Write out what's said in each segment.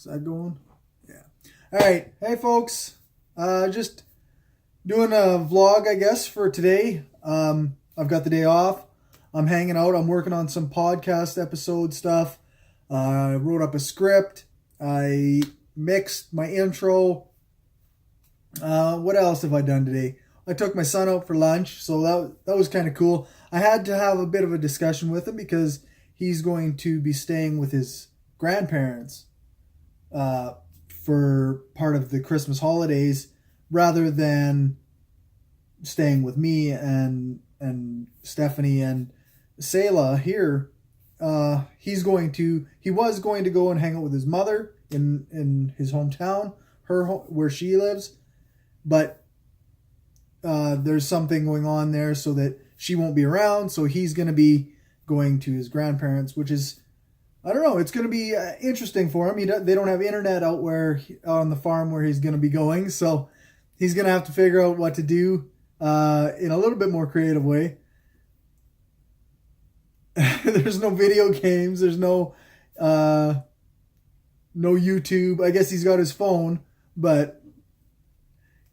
Is that going? Yeah. All right. Hey, folks. Just doing a vlog, I guess, for today. I've got the day off. I'm hanging out. I'm working on some podcast episode stuff. I wrote up a script. I mixed my intro. What else have I done today? I took my son out for lunch, so that was kind of cool. I had to have a bit of a discussion with him because he's going to be staying with his grandparents for part of the Christmas holidays rather than staying with me and Stephanie and Selah here. He was going to go and hang out with his mother in his hometown, where she lives, but there's something going on there so that she won't be around. So he's going to be going to his grandparents, which is, I don't know, it's going to be interesting for him. They don't have internet out on the farm where he's going to be going. So he's going to have to figure out what to do in a little bit more creative way. There's no video games. There's no YouTube. I guess he's got his phone, but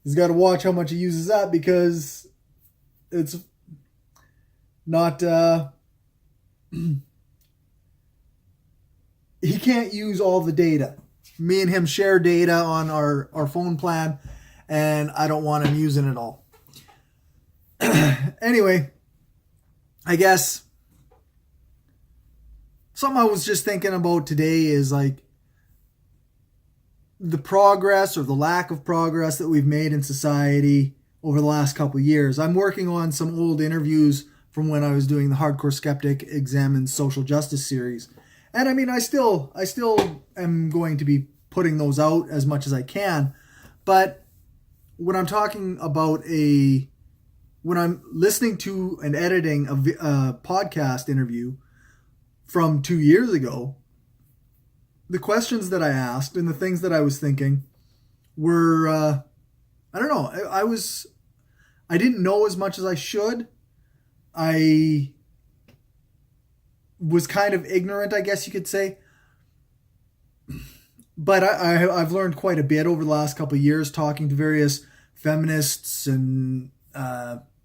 he's got to watch how much he uses that because it's not... he can't use all the data. Me and him share data on our phone plan, and I don't want him using it all. Anyway, I guess something I was just thinking about today is like the progress or the lack of progress that we've made in society over the last couple of years. I'm working on some old interviews from when I was doing the Hardcore Skeptic Examines Social Justice series. And I mean, I still am going to be putting those out as much as I can. But when I'm talking about when I'm listening to and editing a podcast interview from 2 years ago, the questions that I asked and the things that I was thinking were, I don't know, I didn't know as much as I should. I was kind of ignorant, I guess you could say. But I've learned quite a bit over the last couple of years talking to various feminists and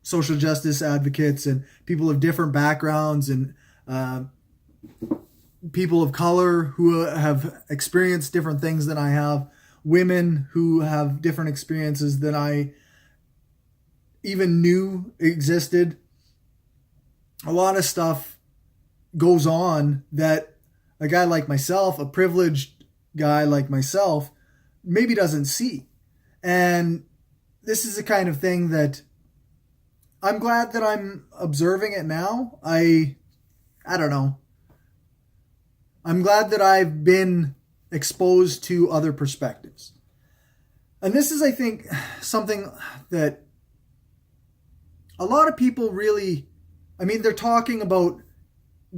social justice advocates and people of different backgrounds and people of color who have experienced different things than I have, women who have different experiences than I even knew existed. A lot of stuff goes on that a guy like myself, a privileged guy like myself, maybe doesn't see. And this is the kind of thing that I'm glad that I'm observing it now. I don't know. I'm glad that I've been exposed to other perspectives. And this is, I think, something that a lot of people really, I mean, they're talking about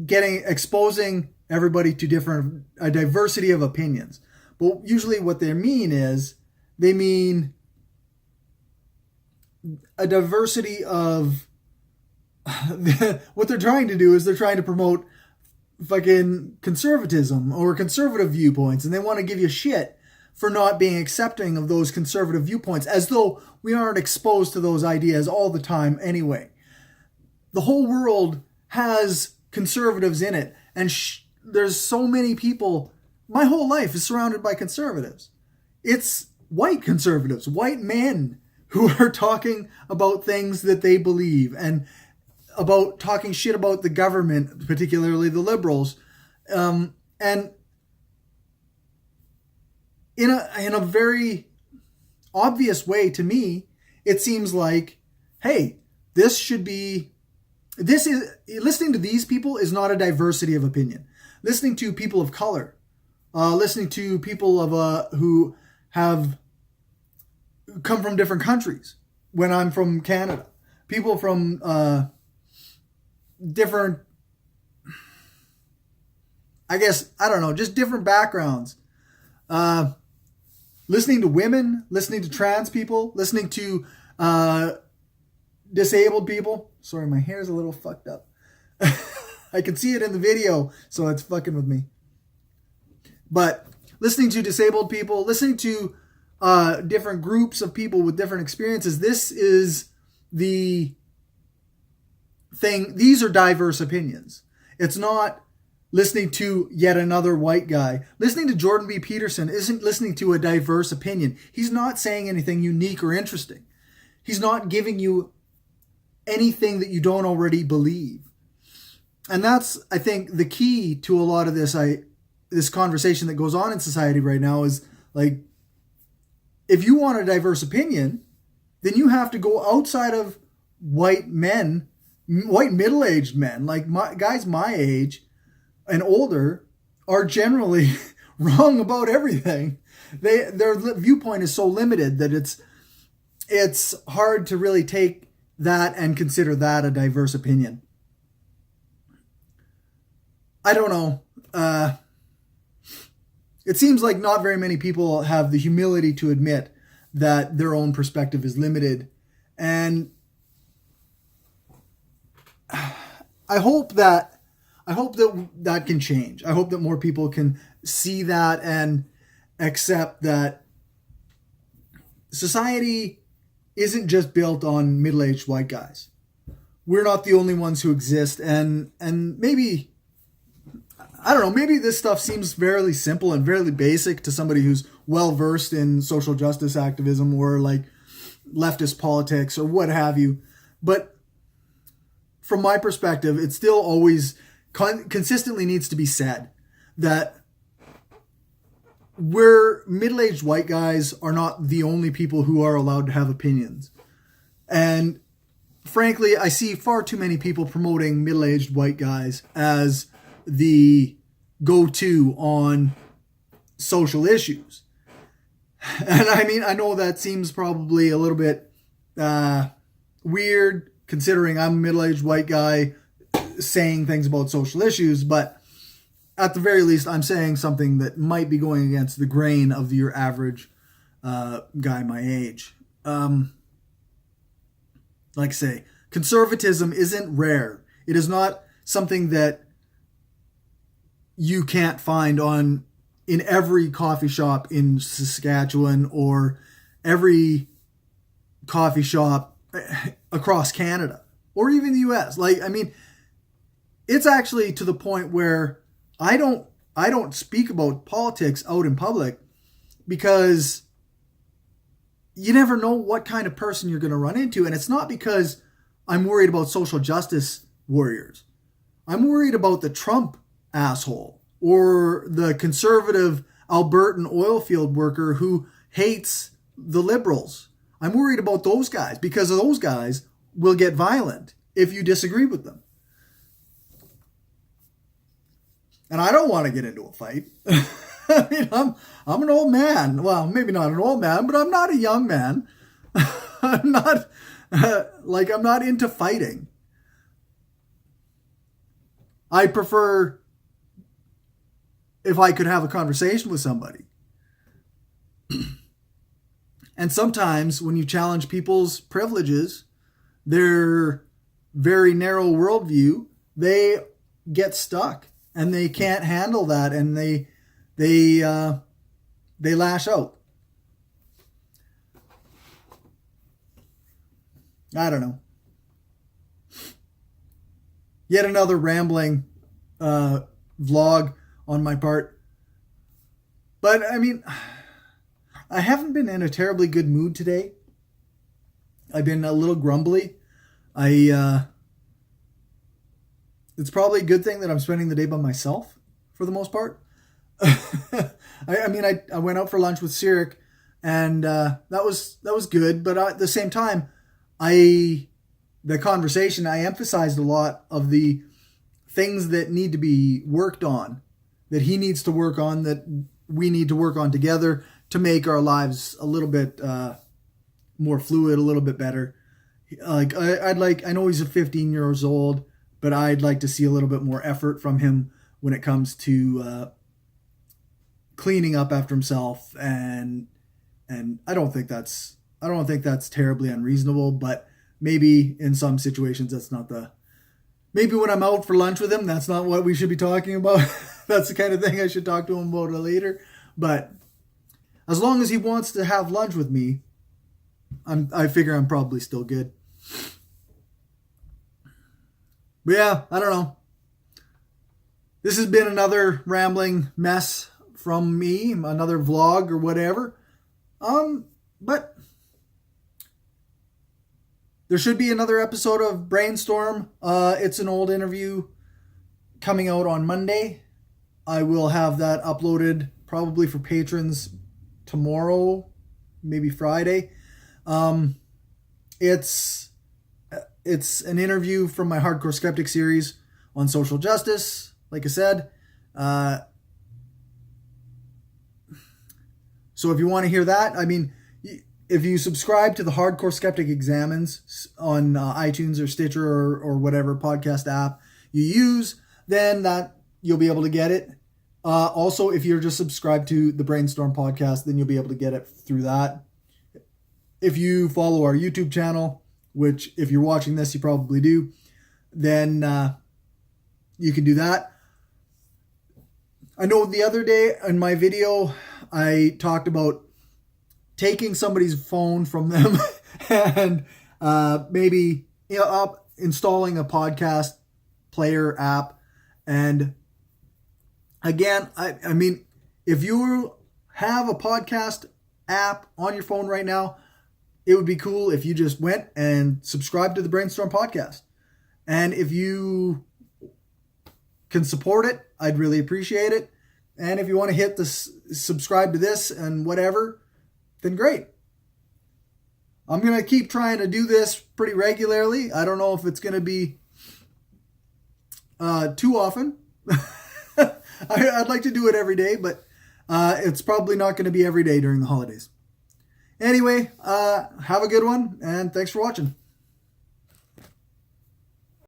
exposing everybody to a diversity of opinions. But usually what they mean a diversity of what they're trying to do is they're trying to promote fucking conservatism or conservative viewpoints, and they want to give you shit for not being accepting of those conservative viewpoints, as though we aren't exposed to those ideas all the time anyway. The whole world has conservatives in it, and there's so many people. My whole life is surrounded by conservatives. It's white conservatives, white men who are talking about things that they believe and about talking shit about the government, particularly the liberals, and in a very obvious way to me, it seems like, hey, listening to these people is not a diversity of opinion. Listening to people of color, listening to people who have come from different countries. When I'm from Canada, people from different, I guess, I don't know, just different backgrounds. Listening to women, listening to trans people, listening to disabled people. Sorry, my hair's a little fucked up. I can see it in the video, so it's fucking with me. But listening to disabled people, listening to different groups of people with different experiences. This is the thing. These are diverse opinions. It's not listening to yet another white guy. Listening to Jordan B. Peterson isn't listening to a diverse opinion. He's not saying anything unique or interesting. He's not giving you anything that you don't already believe. And that's, I think, the key to a lot of this conversation that goes on in society right now is like, if you want a diverse opinion, then you have to go outside of white men, white middle-aged men, like guys my age and older are generally wrong about everything. Their viewpoint is so limited that it's hard to really take that and consider that a diverse opinion. I don't know. It seems like not very many people have the humility to admit that their own perspective is limited. And I hope that can change. I hope that more people can see that and accept that society isn't just built on middle-aged white guys. We're not the only ones who exist, and maybe, I don't know, maybe this stuff seems fairly simple and fairly basic to somebody who's well-versed in social justice activism or like leftist politics or what have you. But from my perspective, it still always consistently needs to be said that we're middle-aged white guys are not the only people who are allowed to have opinions. And frankly, I see far too many people promoting middle-aged white guys as the go-to on social issues. And I mean, I know that seems probably a little bit weird considering I'm a middle-aged white guy saying things about social issues, but at the very least, I'm saying something that might be going against the grain of your average guy my age. Like I say, conservatism isn't rare. It is not something that you can't find in every coffee shop in Saskatchewan or every coffee shop across Canada or even the US. Like, I mean, it's actually to the point where I don't speak about politics out in public because you never know what kind of person you're going to run into. And it's not because I'm worried about social justice warriors. I'm worried about the Trump asshole or the conservative Albertan oil field worker who hates the liberals. I'm worried about those guys because those guys will get violent if you disagree with them. And I don't want to get into a fight. I mean, I'm an old man. Well, maybe not an old man, but I'm not a young man. I'm not I'm not into fighting. I prefer if I could have a conversation with somebody. And sometimes when you challenge people's privileges, their very narrow worldview, they get stuck. And they can't handle that, and they lash out. I don't know. Yet another rambling vlog on my part. But I mean, I haven't been in a terribly good mood today. I've been a little grumbly. It's probably a good thing that I'm spending the day by myself for the most part. I went out for lunch with Sirik, and that was good. But at the same time, the conversation, I emphasized a lot of the things that need to be worked on, that he needs to work on, that we need to work on together to make our lives a little bit more fluid, a little bit better. Like I know he's 15 years old. But I'd like to see a little bit more effort from him when it comes to cleaning up after himself, and I don't think that's terribly unreasonable. But maybe in some situations that's not maybe when I'm out for lunch with him, that's not what we should be talking about. That's the kind of thing I should talk to him about later. But as long as he wants to have lunch with me, I figure I'm probably still good. But yeah, I don't know. This has been another rambling mess from me, another vlog or whatever. But there should be another episode of Brainstorm. It's an old interview coming out on Monday. I will have that uploaded probably for patrons tomorrow, maybe Friday. It's an interview from my Hardcore Skeptic series on social justice. Like I said, so if you want to hear that, I mean, if you subscribe to the Hardcore Skeptic Examines on iTunes or Stitcher or whatever podcast app you use, then that you'll be able to get it. Also, if you're just subscribed to the Brainstorm podcast, then you'll be able to get it through that. If you follow our YouTube channel, which if you're watching this, you probably do, then you can do that. I know the other day in my video, I talked about taking somebody's phone from them and maybe installing a podcast player app. And again, I mean, if you have a podcast app on your phone right now, it would be cool if you just went and subscribed to the Brainstorm podcast. And if you can support it, I'd really appreciate it. And if you want to hit the subscribe to this and whatever, then great. I'm going to keep trying to do this pretty regularly. I don't know if it's going to be too often. I'd like to do it every day, but it's probably not going to be every day during the holidays. Anyway, have a good one, and thanks for watching.